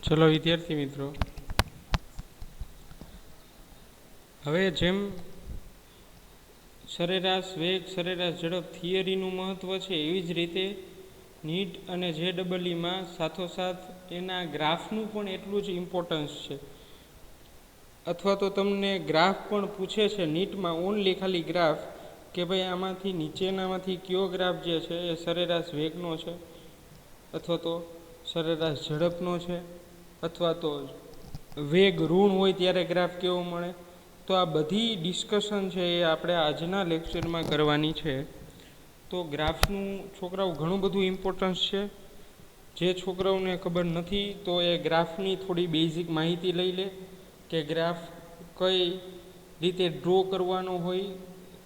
ચલો વિદ્યાર્થી મિત્રો, હવે જેમ સરેરાશ વેગ સરેરાશ ઝડપ થિયરીનું મહત્ત્વ છે, એવી જ રીતે નીટ અને JEEમાં સાથોસાથ એના ગ્રાફનું પણ એટલું જ ઇમ્પોર્ટન્સ છે. અથવા તો તમને ગ્રાફ પણ પૂછે છે નીટમાં, ઓનલી ખાલી ગ્રાફ, કે ભાઈ આમાંથી નીચેનામાંથી કયો ગ્રાફ જે છે એ સરેરાશ વેગનો છે, અથવા તો સરેરાશ ઝડપનો છે, અથવા તો વેગ ઋણ હોય ત્યારે ગ્રાફ કેવો મળે. તો આ બધી ડિસ્કશન છે એ આપણે આજના લેક્ચરમાં કરવાની છે. તો ગ્રાફનું છોકરાઓ ઘણું બધું ઇમ્પોર્ટન્સ છે. જે છોકરાઓને ખબર નથી તો એ ગ્રાફની થોડી બેઝિક માહિતી લઈ લે કે ગ્રાફ કઈ રીતે ડ્રો કરવાનો હોય,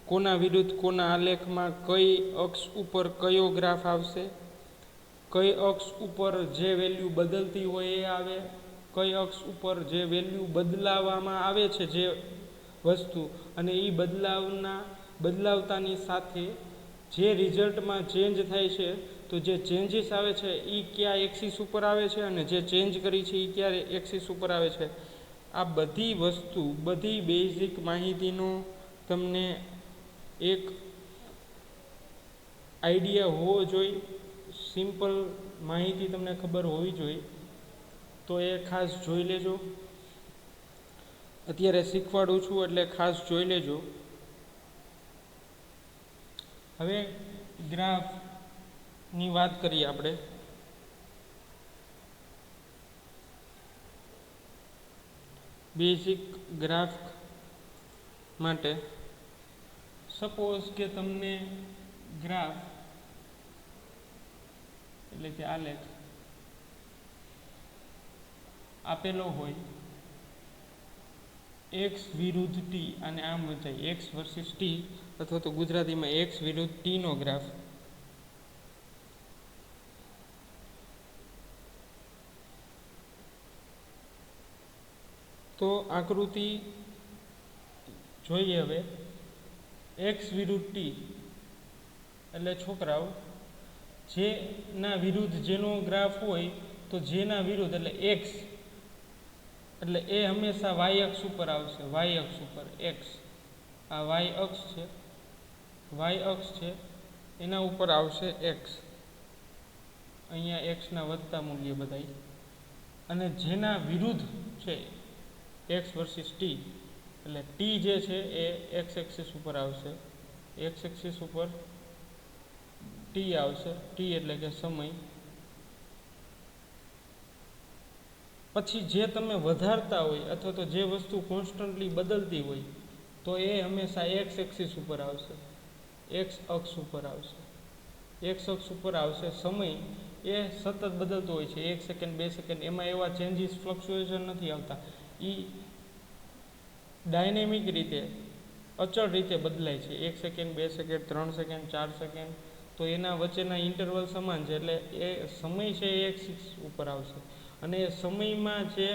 કોના વિરુદ્ધ કોના આલેખમાં કઈ અક્ષ ઉપર કયો ગ્રાફ આવશે, કઈ અક્ષ ઉપર જે વેલ્યુ બદલતી હોય એ આવે, કઈ અક્ષ ઉપર જે વેલ્યુ બદલાવવામાં આવે છે જે વસ્તુ, અને એ બદલાવતાની સાથે જે રિઝલ્ટમાં ચેન્જ થાય છે, તો જે ચેન્જીસ આવે છે એ કયા એક્સિસ ઉપર આવે છે અને જે ચેન્જ કરી છે એ કયા એક્સિસ ઉપર આવે છે. આ બધી વસ્તુ, બધી બેઝિક માહિતીનો તમને એક આઈડિયા હોવો જોઈએ, સિમ્પલ માહિતી તમને ખબર હોવી જોઈએ. તો એ ખાસ જોઈ લેજો. અત્યારે શીખવાડું છું એટલે ખાસ જોઈ લેજો. હવે ગ્રાફની વાત કરીએ આપણે. બેઝિક ગ્રાફ માટે સપોઝ કે તમને ગ્રાફ એટલે કે આલેખ આપેલો હોય એક્સ વિરુદ્ધ ટી, અને આમ વચાય એક્સ વર્સિસ ટી, અથવા તો ગુજરાતીમાં એક્સ વિરુદ્ધ ટીનો ગ્રાફ. તો આકૃતિ જોઈએ. હવે એક્સ વિરુદ્ધ ટી એટલે છોકરાઓ જેના વિરુદ્ધ જેનો ગ્રાફ હોય, તો જેના વિરુદ્ધ એટલે એક્સ એટલે એ હંમેશા વાય અક્ષ ઉપર આવશે. વાય અક્ષ ઉપર એક્સ, આ વાય અક્ષ છે, વાય અક્ષ છે એના ઉપર આવશે એક્સ. અહીંયા એક્સના વધતા મૂલ્ય બધાય. અને જેના વિરુદ્ધ છે એક્સ વર્સિસ ટી, એટલે ટી જે છે એ એક્સ એક્સિસ ઉપર આવશે. એક્સ એક્સિસ ઉપર ટી આવશે. ટી એટલે કે સમય. પછી જે તમે વધારતા હોય અથવા તો જે વસ્તુ કોન્સ્ટન્ટલી બદલતી હોય, તો એ હંમેશા એક્સ એક્સિસ ઉપર આવશે, એક્સ અક્ષ ઉપર આવશે. એક્સ અક્ષ ઉપર આવશે. સમય એ સતત બદલતો હોય છે, 1 સેકન્ડ 2 સેકન્ડ, એમાં એવા ચેન્જીસ ફ્લક્ચ્યુએશન નથી આવતા. એ ડાયનેમિક રીતે, અચળ રીતે બદલાય છે. 1 સેકન્ડ 2 સેકન્ડ 3 સેકન્ડ 4 સેકન્ડ, તો એના વચ્ચેના ઇન્ટરવલ સમાન છે. એટલે એ સમય છે એ એક્સિસ ઉપર આવશે. અને એ સમયમાં જે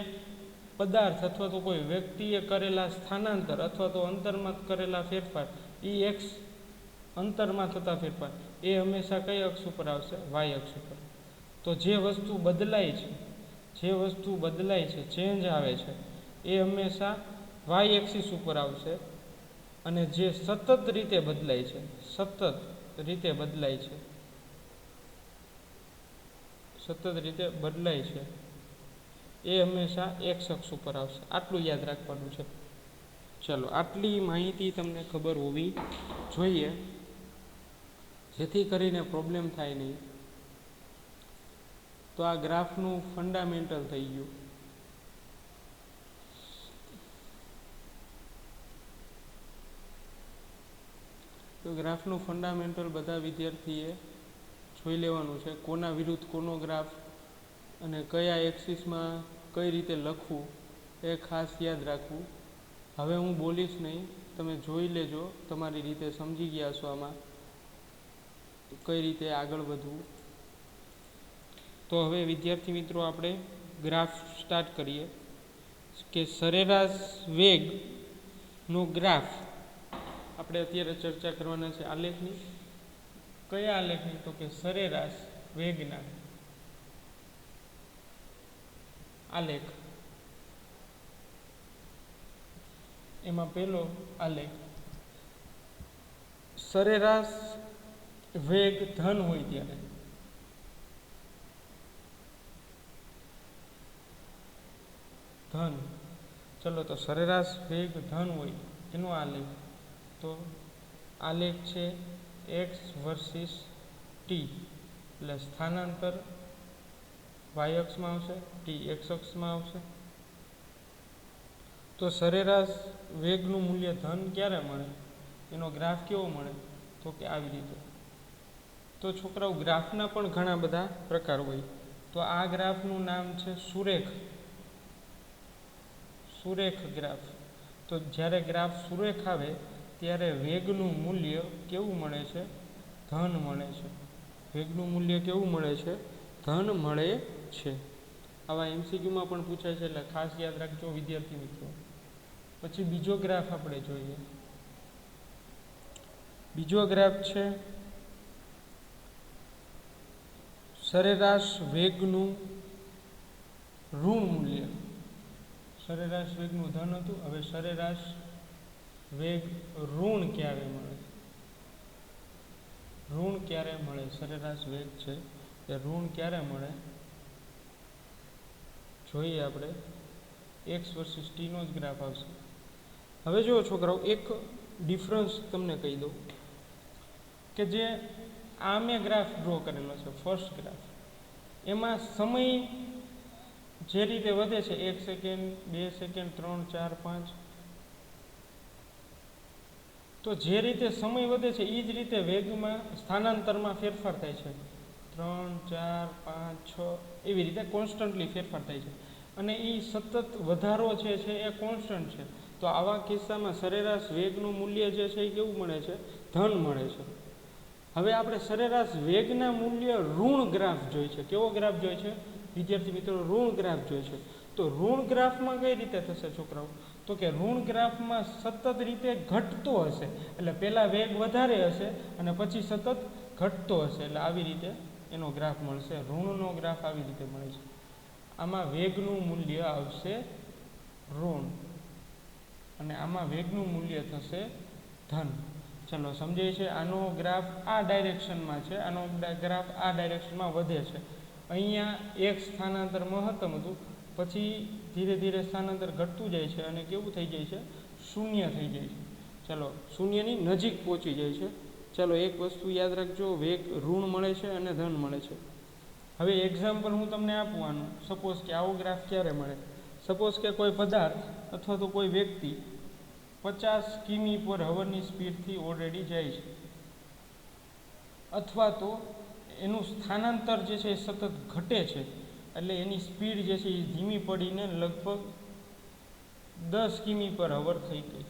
પદાર્થ અથવા તો કોઈ વ્યક્તિએ કરેલા સ્થાનાંતર અથવા તો અંતરમાં કરેલા ફેરફાર, એ એક્સ અંતરમાં થતા ફેરફાર, એ હંમેશા કઈ અક્ષ ઉપર આવશે? વાય અક્ષ ઉપર. તો જે વસ્તુ બદલાય છે, જે વસ્તુ બદલાય છે, ચેન્જ આવે છે, એ હંમેશા વાય એક્સિસ ઉપર આવશે. અને જે સતત રીતે બદલાય છે, સતત રીતે બદલાય છે, સતત રીતે બદલાય છે, એ હંમેશા એક્સ અક્ષ ઉપર આવશે. આટલું યાદ રાખવાનું છે. ચલો, આટલી માહિતી તમને ખબર હોવી જોઈએ, જેથી કરીને પ્રોબ્લેમ થાય નહીં. તો આ ગ્રાફનું ફંડામેન્ટલ થઈ ગયું. તો ગ્રાફનું ફંડામેન્ટલ બધા વિદ્યાર્થીએ જોઈ લેવાનું છે. કોના વિરુદ્ધ કોનો ગ્રાફ અને કયા એક્સિસમાં કઈ રીતે લખવું એ ખાસ યાદ રાખવું. હવે હું બોલીશ નહીં, તમે જોઈ લેજો, તમારી રીતે સમજી ગયા છો આમાં કઈ રીતે આગળ વધવું. તો હવે વિદ્યાર્થી મિત્રો, આપણે ગ્રાફ સ્ટાર્ટ કરીએ. કે સરેરાશ વેગનો ગ્રાફ આપણે અત્યારે ચર્ચા કરવાના છે. આલેખની. કયા આલેખની? તો કે સરેરાશ વેગના આલેખ, એમાં પહેલો આલેખ સરેરાશ વેગ ધન હોય ત્યારે ધન, ચલો તો સરેરાશ વેગ ધન હોય એનો આલેખ, તો આલેખ છે એક્સ વર્સિસ ટી, એટલે સ્થાનાંતર વાય અક્ષમાં આવશે, ટી એક્સ અક્ષમાં આવશે. તો સરેરાશ વેગનું મૂલ્ય ધન ક્યારે મળે, એનો ગ્રાફ કેવો મળે, તો કે આવી રીતે. તો છોકરાઓ ગ્રાફના પણ ઘણા બધા પ્રકાર હોય. તો આ ગ્રાફનું નામ છે સુરેખ ગ્રાફ. તો જ્યારે ગ્રાફ સુરેખ આવે ત્યારે વેગનું મૂલ્ય કેવું મળે છે, ધન મળે છે. વેગનું મૂલ્ય કેવું મળે છે, ધન મળે છે. આવા એમસીક્યુમાં પણ પૂછાય છે, એટલે ખાસ યાદ રાખજો વિદ્યાર્થી મિત્રો. પછી બીજો ગ્રાફ આપણે જોઈએ. બીજો ગ્રાફ છે સરેરાશ વેગનું ઋણ મૂલ્ય. સરેરાશ વેગનું ધન હતું, હવે સરેરાશ વેગ ઋણ ક્યારે મળે, ઋણ ક્યારે મળે, સરેરાશ વેગ છે એ ઋણ ક્યારે મળે જોઈએ આપણે. એક્સ વર્સિસ ટીનો જ ગ્રાફ આવશે. હવે જુઓ છોકરાઓ, એક ડિફરન્સ તમને કહી દઉં કે જે આ મેં ગ્રાફ ડ્રો કરેલો છે ફર્સ્ટ ગ્રાફ, એમાં સમય જે રીતે વધે છે 1 સેકન્ડ 2 સેકન્ડ 3 4 5, તો જે રીતે સમય વધે છે એ જ રીતે વેગમાં સ્થાનાંતરમાં ફેરફાર થાય છે. 3 4 5 6 એવી રીતે કોન્સ્ટન્ટલી ફેરફાર થાય છે, અને એ સતત વધારો છે એ કોન્સ્ટન્ટ છે. તો આવા કિસ્સામાં સરેરાશ વેગનું મૂલ્ય જે છે એ કેવું મળે છે, ધન મળે છે. હવે આપણે સરેરાશ વેગના મૂલ્ય ઋણ ગ્રાફ જોઈ છે. કેવો ગ્રાફ જોઈ છે વિદ્યાર્થી મિત્રો, ઋણ ગ્રાફ જોઈ છે. તો ઋણ ગ્રાફમાં કઈ રીતે થશે છોકરાઓ, તો કે ઋણ ગ્રાફમાં સતત રીતે ઘટતો હશે, એટલે પહેલાં વેગ વધારે હશે અને પછી સતત ઘટતો હશે, એટલે આવી રીતે એનો ગ્રાફ મળશે. ઋણનો ગ્રાફ આવી રીતે મળે છે. આમાં વેગનું મૂલ્ય આવશે ઋણ અને આમાં વેગનું મૂલ્ય થશે ધન. ચલો સમજાય છે. આનો ગ્રાફ આ ડાયરેક્શનમાં છે, આનો ગ્રાફ આ ડાયરેક્શનમાં વધે છે. અહીંયા એક સ્થાનાંતર મહત્તમ હતું, પછી ધીરે ધીરે સ્થાનાંતર ઘટતું જાય છે અને કેવું થઈ જાય છે, શૂન્ય થઈ જાય છે. ચલો શૂન્યની નજીક પહોંચી જાય છે. ચલો એક વસ્તુ યાદ રાખજો, વેગ ઋણ મળે છે અને ધન મળે છે. હવે એક્ઝામ્પલ હું તમને આપવાનું. સપોઝ કે આવો ગ્રાફ ક્યારે મળે, સપોઝ કે કોઈ પદાર્થ અથવા તો કોઈ વ્યક્તિ 50 કિમી/હની સ્પીડથી ઓલરેડી જાય છે, અથવા તો એનું સ્થાનાંતર જે છે એ સતત ઘટે છે, એટલે એની સ્પીડ જે છે એ ધીમી પડીને લગભગ 10 કિમી/h થઈ ગઈ.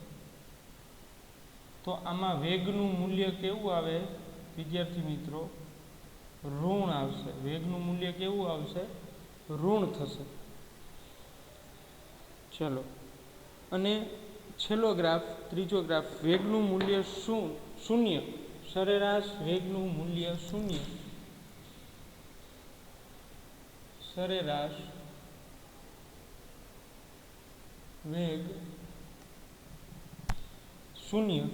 તો આમાં વેગનું મૂલ્ય કેવું આવે વિદ્યાર્થી મિત્રો, ઋણ આવશે. વેગનું મૂલ્ય કેવું આવશે, ઋણ થશે. ચલો, અને છેલ્લો ગ્રાફ, ત્રીજો ગ્રાફ, વેગનું મૂલ્ય શૂન્ય. સરેરાશ વેગનું મૂલ્ય શૂન્ય. સરેરાશ વેગ શૂન્ય.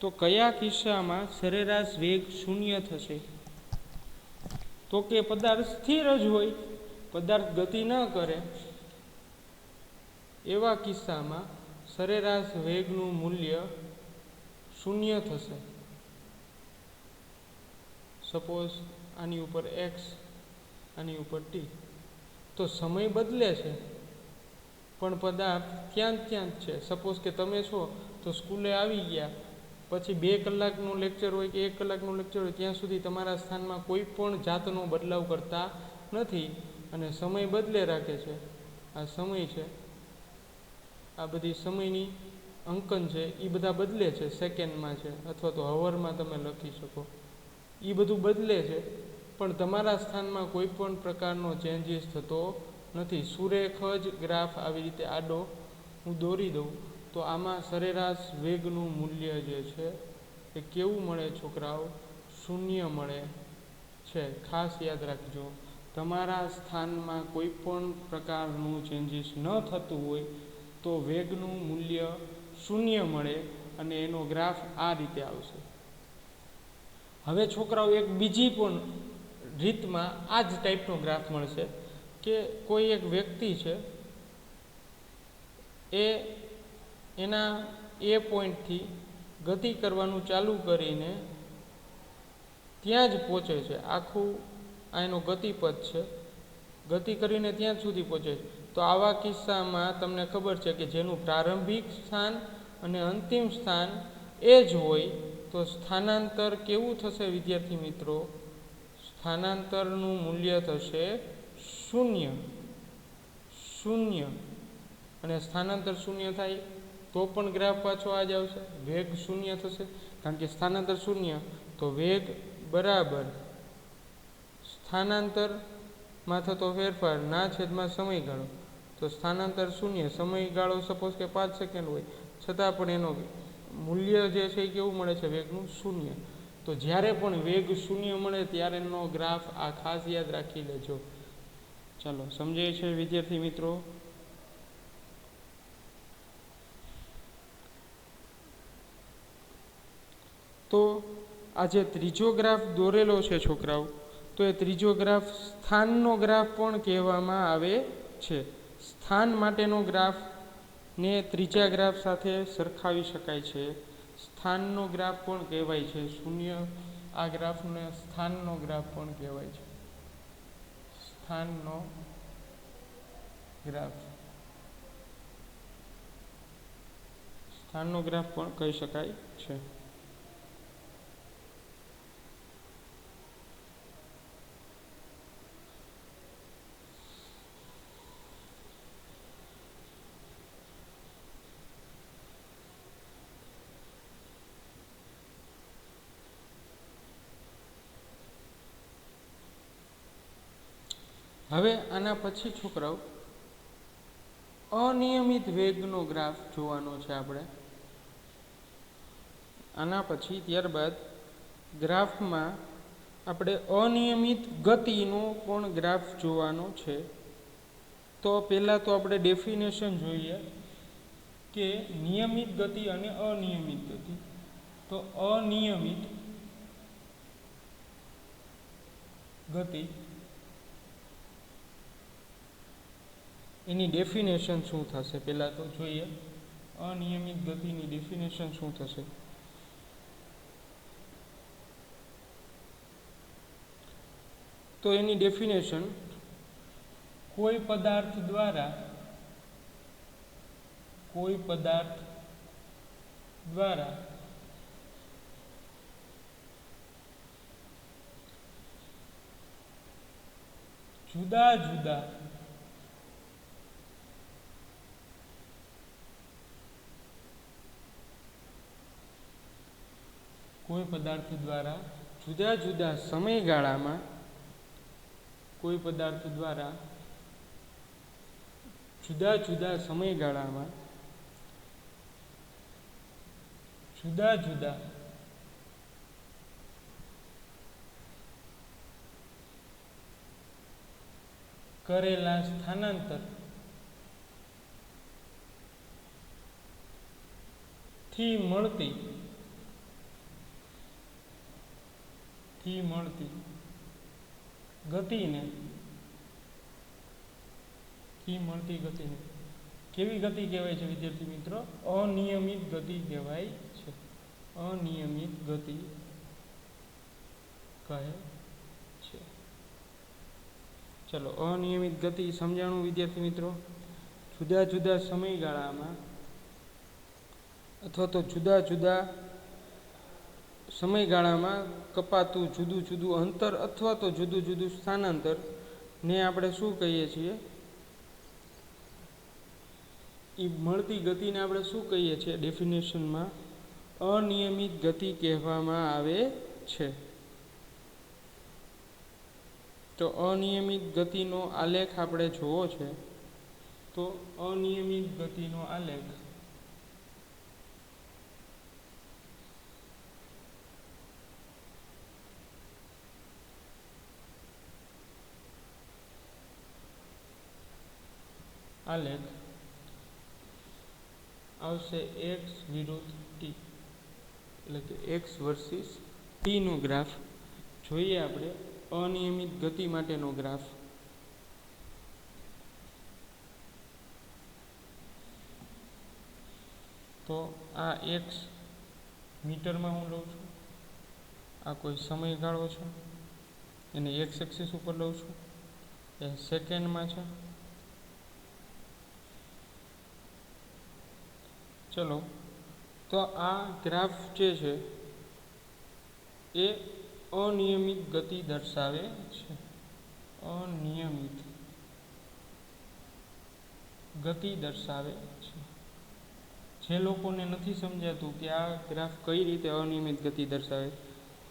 તો કયા કિસ્સામાં સરેરાશ વેગ શૂન્ય થશે, તો કે પદાર્થ સ્થિર જ હોય, પદાર્થ ગતિ ન કરે, એવા કિસ્સામાં સરેરાશ વેગનું મૂલ્ય શૂન્ય થશે. સપોઝ આની ઉપર એક્સ, આની ઉપર ટી. તો સમય બદલે છે પણ પદાર્થ ત્યાં જ છે. સપોઝ કે તમે છો તો સ્કૂલે આવી ગયા, પછી 2 કલાકનું લેક્ચર હોય કે 1 કલાકનું લેક્ચર હોય, ત્યાં સુધી તમારા સ્થાનમાં કોઈ પણ જાતનો બદલાવ કરતા નથી અને સમય બદલે રાખે છે. આ સમય છે, આ બધી સમયની અંકન છે એ બધા બદલે છે, સેકન્ડમાં છે અથવા તો હવરમાં તમે લખી શકો, એ બધું બદલે છે, પણ તમારા સ્થાનમાં કોઈ પણ પ્રકારનો ચેન્જીસ થતો નથી. સુરેખ જ ગ્રાફ આવી રીતે આડો હું દોરી દઉં તો આમાં સરેરાશ વેગનું મૂલ્ય જે છે એ કેવું મળે છોકરાઓ? શૂન્ય મળે છે. ખાસ યાદ રાખજો, તમારા સ્થાનમાં કોઈ પણ પ્રકારનું ચેન્જીસ ન થતું હોય તો વેગનું મૂલ્ય શૂન્ય મળે અને એનો ગ્રાફ આ રીતે આવશે. હવે છોકરાઓ એક બીજી પણ રીતમાં આ જ ટાઈપનો ગ્રાફ મળશે કે કોઈ એક વ્યક્તિ છે એ એના એ પોઈન્ટથી ગતિ કરવાનું ચાલુ કરીને ત્યાં જ પહોંચે છે. આખું આ એનો ગતિપથ છે, ગતિ કરીને ત્યાં સુધી પહોંચે છે. તો આવા કિસ્સામાં તમને ખબર છે કે જેનું પ્રારંભિક સ્થાન અને અંતિમ સ્થાન એ જ હોય તો સ્થાનાંતર કેવું થશે વિદ્યાર્થી મિત્રો? સ્થાનાંતરનું મૂલ્ય થશે શૂન્ય. અને સ્થાનાંતર શૂન્ય થાય તો પણ ગ્રાફ પાછો આ જ આવશે, વેગ શૂન્ય થશે. કારણ કે સ્થાનાંતર શૂન્ય તો વેગ બરાબર સ્થાનાંતરમાં થતો ફેરફાર ના છેદમાં સમયગાળો. તો સ્થાનાંતર શૂન્ય, સમયગાળો સપોઝ કે 5 સેકન્ડ હોય છતાં પણ એનો મૂલ્ય જે છે એ કેવું મળે છે? વેગનું શૂન્ય. તો જ્યારે પણ વેગ શૂન્ય મળે ત્યારે એનો ગ્રાફ આ ખાસ યાદ રાખી લેજો. ચાલો, સમજાય છે વિદ્યાર્થી મિત્રો? તો આ જે ત્રીજો ગ્રાફ દોરેલો છે છોકરાઓ, તો એ ત્રીજો ગ્રાફ સ્થાનનો ગ્રાફ પણ કહેવામાં આવે છે. સ્થાન માટેનો ગ્રાફ ને ત્રીજા ગ્રાફ સાથે સરખાવી શકાય છે. સ્થાનનો ગ્રાફ પણ કહેવાય છે શૂન્ય. આ ગ્રાફને સ્થાનનો ગ્રાફ પણ કહેવાય છે. સ્થાનનો ગ્રાફ, સ્થાનનો ગ્રાફ પણ કહી શકાય છે. હવે આના પછી છોકરાઓ અનિયમિત વેગનો ગ્રાફ જોવાનો છે આપણે. આના પછી ત્યારબાદ ગ્રાફમાં આપણે અનિયમિત ગતિનો પણ ગ્રાફ જોવાનો છે. તો પહેલાં તો આપણે ડેફિનેશન જોઈએ કે નિયમિત ગતિ અને અનિયમિત ગતિ. તો અનિયમિત ગતિ એની ડેફિનેશન શું થશે પહેલાં તો જોઈએ. અનિયમિત ગતિની ડેફિનેશન શું થશે? તો એની ડેફિનેશન કોઈ પદાર્થ દ્વારા જુદા જુદા જુદા જુદા સમયગાળામાં જુદા જુદા કરેલા સ્થાનાંતર થી મળતી ગતિને કેવી ગતિ કહેવાય છે વિદ્યાર્થી મિત્રો? અનિયમિત ગતિ કહેવાય છે. અનિયમિત ગતિ કહે છે. ચલો, અનિયમિત ગતિ સમજાણું વિદ્યાર્થી મિત્રો? જુદા જુદા સમયગાળામાં અથવા તો જુદા જુદા સમયગાળામાં કપાતું જુદું જુદું અંતર અથવા તો જુદું જુદું સ્થાનાંતર ને આપણે શું કહીએ છીએ? એ મળતી ગતિને આપણે શું કહીએ છીએ? ડેફિનેશનમાં અનિયમિત ગતિ કહેવામાં આવે છે. તો અનિયમિત ગતિનો આલેખ આપણે જોવો છે. તો અનિયમિત ગતિનો આલેખ આલેખ આવશે એક્સ વિરુદ્ધ ટી, એટલે કે એક્સ વર્સિસ ટીનો ગ્રાફ. જોઈએ આપણે અનિયમિત ગતિ માટેનો ગ્રાફ. તો આ એક્સ મીટરમાં હું લઉં છું, આ કોઈ સમયગાળો છે, એને એક્સ એક્સિસ ઉપર લઉં છું, એ સેકન્ડમાં છે. ચલો, તો આ ગ્રાફ જે છે એ અનિયમિત ગતિ દર્શાવે છે. અનિયમિત ગતિ દર્શાવે છે. જે લોકોને નથી સમજાતું કે આ ગ્રાફ કઈ રીતે અનિયમિત ગતિ દર્શાવે,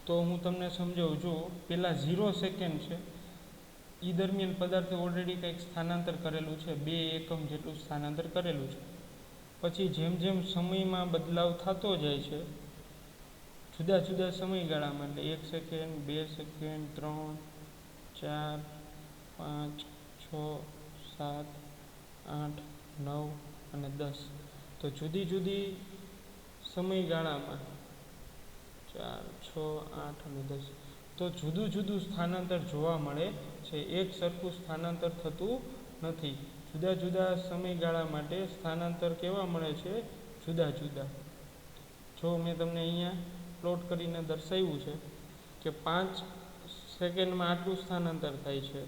તો હું તમને સમજાવું. જો પહેલાં 0 સેકન્ડ છે, એ દરમિયાન પદાર્થે ઓલરેડી કંઈક સ્થાનાંતર કરેલું છે, 2 એકમ જેટલું સ્થાનાંતર કરેલું છે. પછી જેમ જેમ સમયમાં બદલાવ થતો જાય છે, જુદા જુદા સમયગાળામાં, એટલે 1 સેકન્ડ, 2 સેકન્ડ, 3, 4, 5, 6, 7, 8, 9 અને 10, તો જુદી જુદી સમયગાળામાં 4, 6, 8 અને 10, તો જુદું જુદું સ્થાનાંતર જોવા મળે છે. એક સરખું સ્થાનાંતર થતું નથી. જુદા જુદા સમયગાળા માટે સ્થાનાંતર કેવા મળે છે? જુદા જુદા. જો મેં તમને અહીંયા પ્લોટ કરીને દર્શાવ્યું છે કે 5 સેકન્ડમાં આટલું સ્થાનાંતર થાય છે,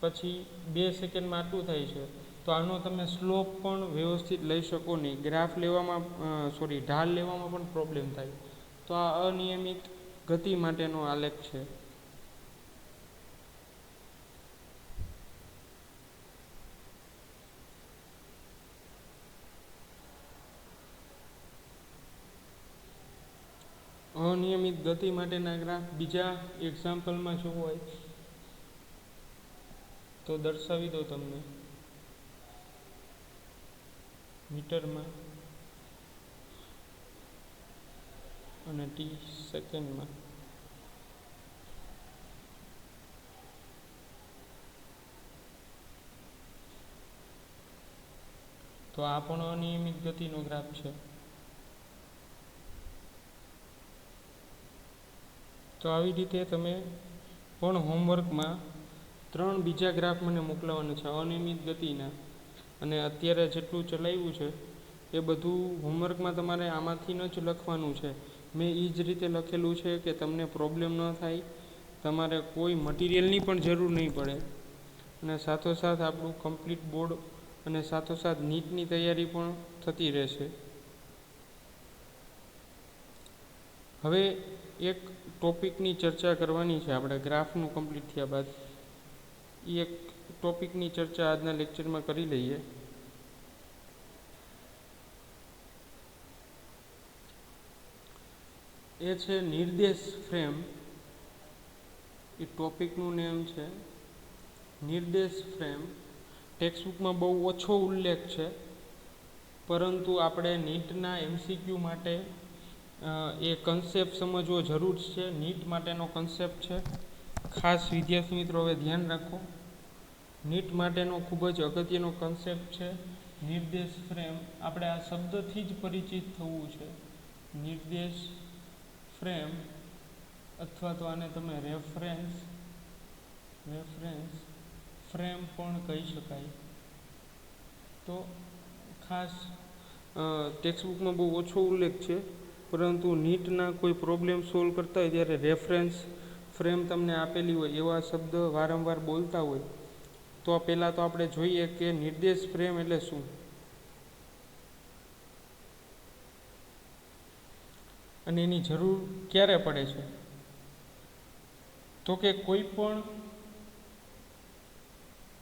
પછી 2 સેકન્ડમાં આટલું થાય છે, તો આનો તમે સ્લોપ પણ વ્યવસ્થિત લઈ શકો નહીં. ગ્રાફ લેવામાં ઢાળ લેવામાં પણ પ્રોબ્લેમ થાય. તો આ અનિયમિત ગતિ માટેનો આલેખ છે. અનિયમિત ગતિ માટેના ગ્રાફ બીજા એક્ઝામ્પલમાં જોવું હોય તો દર્શાવી દો તમને મીટરમાં અને ટી સેકન્ડમાં. તો આ પણ અનિયમિત ગતિનો ગ્રાફ છે. તો આવી રીતે તમે પણ હોમવર્કમાં 3 બીજા ગ્રાફ મને મોકલવાના છે અનિયમિત ગતિના, અને અત્યારે જેટલું ચલાવ્યું છે એ બધું હોમવર્કમાં તમારે આમાંથી જ લખવાનું છે. મેં એ જ રીતે લખેલું છે કે તમને પ્રોબ્લેમ ન થાય, તમારે કોઈ મટીરિયલની પણ જરૂર નહીં પડે, અને સાથોસાથ આપણું કમ્પ્લીટ બોર્ડ અને સાથોસાથ નીટની તૈયારી પણ થતી રહેશે. હવે એક ટોપિકની ચર્ચા કરવાની છે આપણે ગ્રાફનું કમ્પ્લીટ થયા બાદ. એ એક ટોપિકની ચર્ચા આજના લેક્ચરમાં કરી લઈએ. એ છે નિર્દેશ ફ્રેમ. એ ટોપિકનું નેમ છે નિર્દેશ ફ્રેમ. ટેક્સ્ટબુકમાં બહુ ઓછો ઉલ્લેખ છે, પરંતુ આપણે નીટના MCQ માટે એ કન્સેપ્ટ સમજવો જરૂર છે. નીટ માટેનો કન્સેપ્ટ છે. ખાસ વિદ્યાર્થી મિત્રો હવે ધ્યાન રાખો, નીટ માટેનો ખૂબ જ અગત્યનો કન્સેપ્ટ છે નિર્દેશ ફ્રેમ. આપણે આ શબ્દથી જ પરિચિત થવું છે. નિર્દેશ ફ્રેમ, અથવા તો આને તમે રેફરન્સ ફ્રેમ પણ કહી શકાય. તો ખાસ ટેક્સ્ટબુકમાં બહુ ઓછો ઉલ્લેખ છે, પરંતુ નીટના કોઈ પ્રોબ્લેમ સોલ્વ કરતા હોય ત્યારે રેફરન્સ ફ્રેમ તમને આપેલી હોય એવા શબ્દ વારંવાર બોલતા હોય. તો પહેલાં તો આપણે જોઈએ કે નિર્દેશ ફ્રેમ એટલે શું. અને એની જરૂર ક્યારે પડે છે, તો કે કોઈ પણ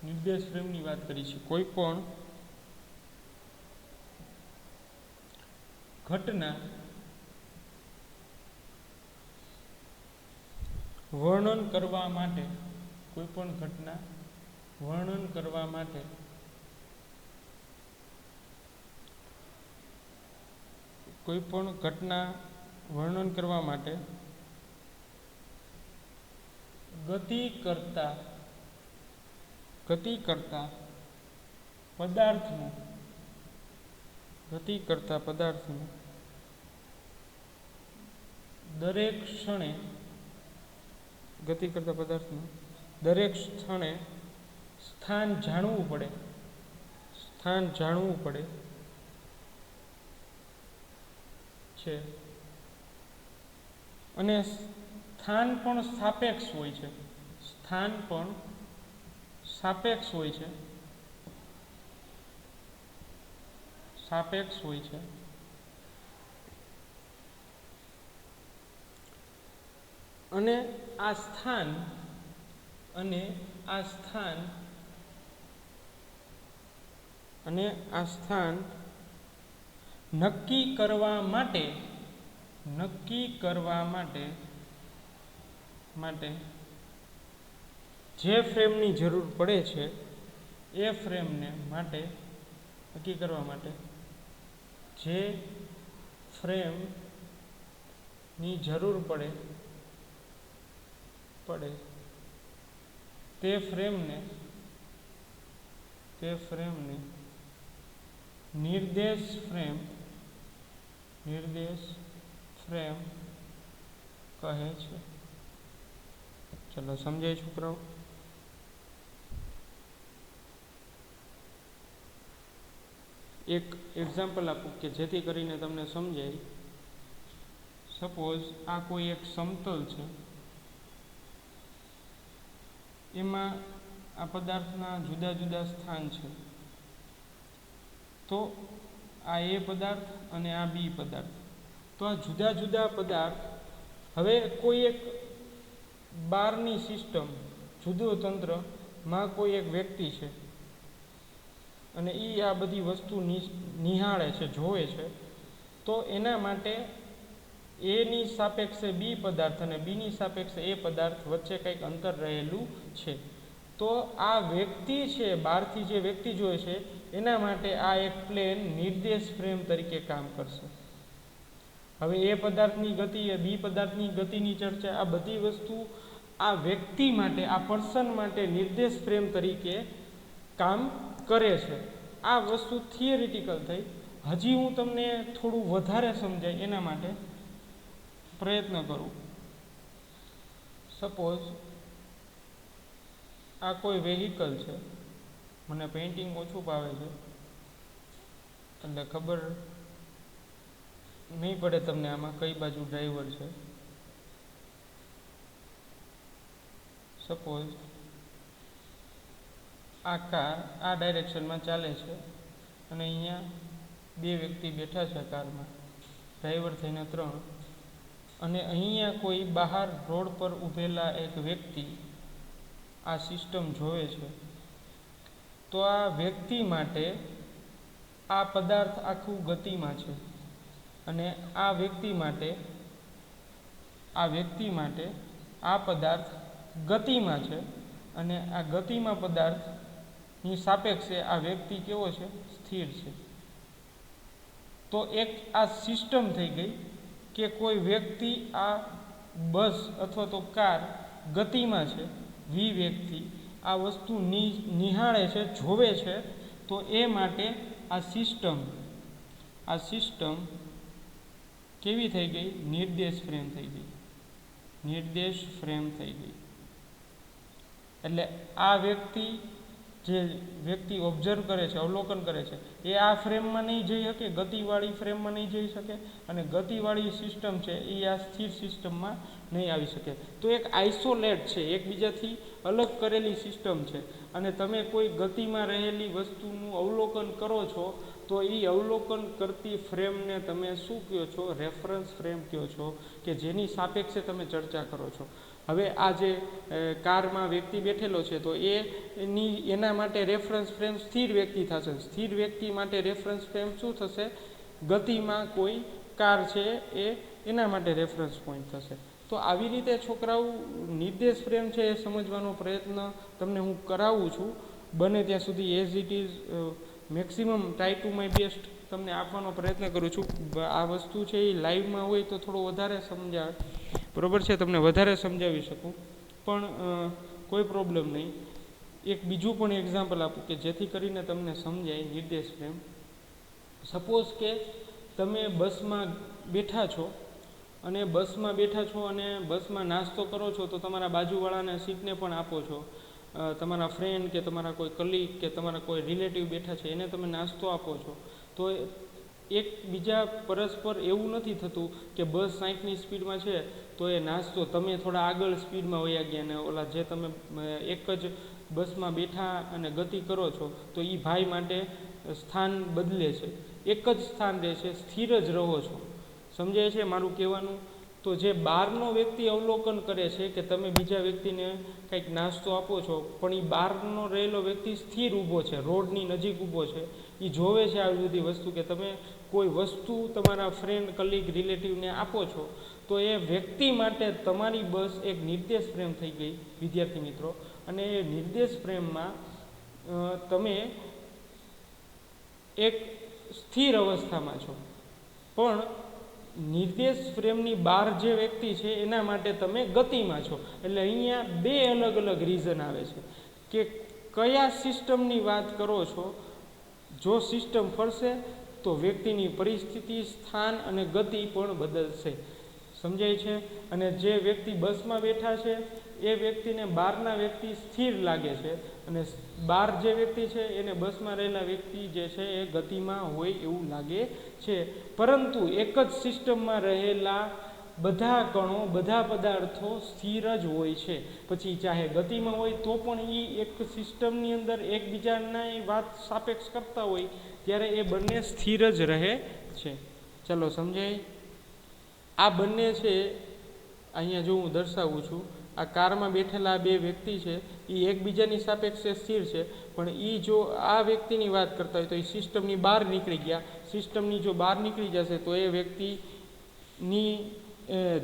નિર્દેશ ફ્રેમની વાત કરી છે, કોઈ પણ ઘટના વર્ણન કરવા માટે, કોઈ પણ ઘટના વર્ણન કરવા માટે કોઈ પણ ઘટના વર્ણન કરવા માટે ગતિ કરતા પદાર્થનું ગતિ કરતા પદાર્થનું દરેક ક્ષણે ગતિ કરતા પદાર્થનું દરેક ક્ષણે સ્થાન જાણવું પડે છે અને સ્થાન પણ સાપેક્ષ હોય છે અને આ સ્થાન નક્કી કરવા માટે જે ફ્રેમની જરૂર પડે છે એ ફ્રેમને માટે નક્કી કરવા માટે જે ફ્રેમની જરૂર પડે તે ફ્રેમને નિર્દેશ ફ્રેમ કહે છે. ચલો સમજાય છોકરાઓ? એક એક્ઝામ્પલ આપું કે જેથી કરીને તમને સમજાય. સપોઝ આ કોઈ એક સમતલ છે, એમાં આ પદાર્થના જુદા જુદા સ્થાન છે. તો આ એ પદાર્થ અને આ બી પદાર્થ, તો આ જુદા જુદા પદાર્થ હવે કોઈ એક બહારની સિસ્ટમ, જુદું તંત્રમાં કોઈ એક વ્યક્તિ છે અને એ આ બધી વસ્તુ નિહાળે છે, જોવે છે. તો એના માટે એની સાપેક્ષે બી પદાર્થ અને બીની સાપેક્ષે એ પદાર્થ વચ્ચે કંઈક અંતર રહેલું છે. તો આ વ્યક્તિ છે, બહારથી જે વ્યક્તિ જોવે છે, એના માટે આ એક પ્લેન નિર્દેશ ફ્રેમ તરીકે કામ કરશે. હવે એ પદાર્થની ગતિ, એ બી પદાર્થની ગતિની ચર્ચા, આ બધી વસ્તુ આ વ્યક્તિ માટે, આ પર્સન માટે નિર્દેશ ફ્રેમ તરીકે કામ કરે છે. આ વસ્તુ થિયરિટિકલ થઈ. હજી હું તમને થોડું વધારે સમજાય એના માટે પ્રયત્ન કરું. સપોઝ આ કોઈ વેહિકલ છે, મને પેઇન્ટિંગ ઓછું ભાવે છે એટલે ખબર નહીં પડે તમને આમાં કઈ બાજુ ડ્રાઈવર છે. સપોઝ આ કાર આ ડાયરેક્શનમાં ચાલે છે અને અહીંયા બે વ્યક્તિ બેઠા છે કારમાં, ડ્રાઈવર થઈને 3, અને અહીંયા કોઈ બહાર રોડ પર ઊભેલા એક વ્યક્તિ આ સિસ્ટમ જોવે છે. તો આ વ્યક્તિ માટે આ પદાર્થ આખું ગતિમાં છે અને આ વ્યક્તિ માટે આ પદાર્થ ગતિમાં છે અને આ ગતિમાં પદાર્થની સાપેક્ષે આ વ્યક્તિ કેવો છે? સ્થિર છે. તો એક આ સિસ્ટમ થઈ ગઈ કે કોઈ વ્યક્તિ આ બસ અથવા તો કાર ગતિમાં છે, વ્યક્તિ આ વસ્તુ નિહાળે છે, જોવે છે. તો એ માટે આ સિસ્ટમ કેવી થઈ ગઈ? નિર્દેશ ફ્રેમ થઈ ગઈ. એટલે આ વ્યક્તિ ઓબ્ઝર્વ કરે છે, અવલોકન કરે છે, એ આ ફ્રેમમાં નહીં જઈ શકે, ગતિવાળી ફ્રેમમાં નહીં જઈ શકે, અને ગતિવાળી સિસ્ટમ છે એ આ સ્થિર સિસ્ટમમાં નહીં આવી શકે. તો એક આઇસોલેટ છે, એકબીજાથી અલગ કરેલી સિસ્ટમ છે. અને તમે કોઈ ગતિમાં રહેલી વસ્તુનું અવલોકન કરો છો તો એ અવલોકન કરતી ફ્રેમને તમે શું કહો છો? રેફરન્સ ફ્રેમ કહો છો, કે જેની સાપેક્ષે તમે ચર્ચા કરો છો. હવે આ જે કારમાં વ્યક્તિ બેઠેલો છે તો એના માટે રેફરન્સ ફ્રેમ સ્થિર વ્યક્તિ થશે. સ્થિર વ્યક્તિ માટે રેફરન્સ ફ્રેમ શું થશે? ગતિમાં કોઈ કાર છે એના માટે રેફરન્સ પોઈન્ટ થશે. તો આવી રીતે છોકરાઓ નિર્દેશ ફ્રેમ છે એ સમજવાનો પ્રયત્ન તમને હું કરાવું છું. બને ત્યાં સુધી as it is maximum try to my best તમને આપવાનો પ્રયત્ન કરું છું. આ વસ્તુ છે એ લાઈવમાં હોય તો થોડો વધારે સમજાવે, બરાબર છે, તમને વધારે સમજાવી શકું, પણ કોઈ પ્રોબ્લેમ નહીં. એક બીજું પણ એક્ઝામ્પલ આપું કે જેથી કરીને તમને સમજાય નિર્દેશ ફ્રેમ. સપોઝ કે તમે બસમાં બેઠા છો અને બસમાં નાસ્તો કરો છો, તો તમારા બાજુવાળાને સીટને પણ આપો છો. તમારા ફ્રેન્ડ કે તમારા કોઈ કલીગ કે તમારા કોઈ રિલેટિવ બેઠા છે એને તમે નાસ્તો આપો છો. તો એકબીજા પરસ્પર એવું નથી થતું કે બસ 60ની સ્પીડમાં છે તો એ નાસ્તો તમે થોડા આગળ સ્પીડમાં વયા ગયા, અને ઓલા જે તમે એક જ બસમાં બેઠા અને ગતિ કરો છો તો એ ભાઈ માટે સ્થાન બદલે છે, એક જ સ્થાન રહે છે, સ્થિર જ રહો છો. સમજાય છે મારું કહેવાનું? તો જે બહારનો વ્યક્તિ અવલોકન કરે છે કે તમે બીજા વ્યક્તિને કંઈક નાસ્તો આપો છો, પણ એ બહારનો રહેલો વ્યક્તિ સ્થિર ઊભો છે, રોડની નજીક ઊભો છે, એ જોવે છે આવી બધી વસ્તુ કે તમે કોઈ વસ્તુ તમારા ફ્રેન્ડ, કલીગ, રિલેટિવને આપો છો. તો એ વ્યક્તિ માટે તમારી બસ એક નિર્દેશ ફ્રેમ થઈ ગઈ વિદ્યાર્થી મિત્રો. અને એ નિર્દેશ ફ્રેમમાં તમે એક સ્થિર અવસ્થામાં છો, પણ નિર્દેશ ફ્રેમની બહાર જે વ્યક્તિ છે એના માટે તમે ગતિમાં છો. એટલે અહીંયા બે અલગ અલગ રીઝન આવે છે કે કયા સિસ્ટમની વાત કરો છો. જો સિસ્ટમ ફરશે તો વ્યક્તિની પરિસ્થિતિ, સ્થાન અને ગતિ પણ બદલશે. સમજાય છે? અને જે વ્યક્તિ બસમાં બેઠા છે એ વ્યક્તિને બહારના વ્યક્તિ સ્થિર લાગે છે, અને બહાર જે વ્યક્તિ છે એને બસમાં રહેલા વ્યક્તિ જે છે એ ગતિમાં હોય એવું લાગે છે. પરંતુ એક જ સિસ્ટમમાં રહેલા બધા કણો, બધા પદાર્થો સ્થિર જ હોય છે. પછી ચાહે ગતિમાં હોય તો પણ એ એક સિસ્ટમની અંદર એકબીજાના વાત સાપેક્ષ કરતા હોય ત્યારે એ બંને સ્થિર જ રહે છે. ચલો સમજાય? આ બંને છે અહીંયા જો હું દર્શાવું છું, આ કારમાં બેઠેલા બે વ્યક્તિ છે એ એકબીજાની સાપેક્ષે સ્થિર છે, પણ એ જો આ વ્યક્તિની વાત કરતા હોય તો એ સિસ્ટમની બહાર નીકળી ગયા. સિસ્ટમની જો બહાર નીકળી જશે તો એ વ્યક્તિની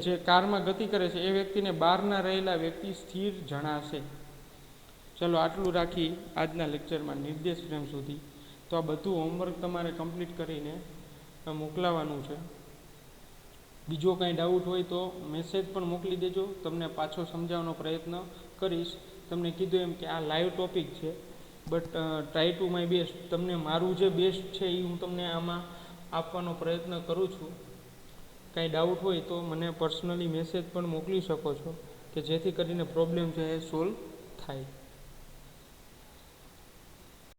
જે કારમાં ગતિ કરે છે એ વ્યક્તિને બહારના રહેલા વ્યક્તિ સ્થિર જણાશે. ચલો આટલું રાખી આજના લેક્ચરમાં નિર્દેશ ફ્રેમ સુધી. તો આ બધું હોમવર્ક તમારે કમ્પ્લીટ કરીને મોકલાવાનું છે. બીજો કાંઈ ડાઉટ હોય તો મેસેજ પણ મોકલી દેજો, તમને પાછો સમજાવવાનો પ્રયત્ન કરીશ. તમને કીધું એમ કે આ લાઈવ ટોપિક છે, but try to my best. તમને મારું જે બેસ્ટ છે એ હું તમને આમાં આપવાનો પ્રયત્ન કરું છું. કાંઈ ડાઉટ હોય તો મને પર્સનલી મેસેજ પણ મોકલી શકો છો કે જેથી કરીને પ્રોબ્લેમ છે એ સોલ્વ થાય.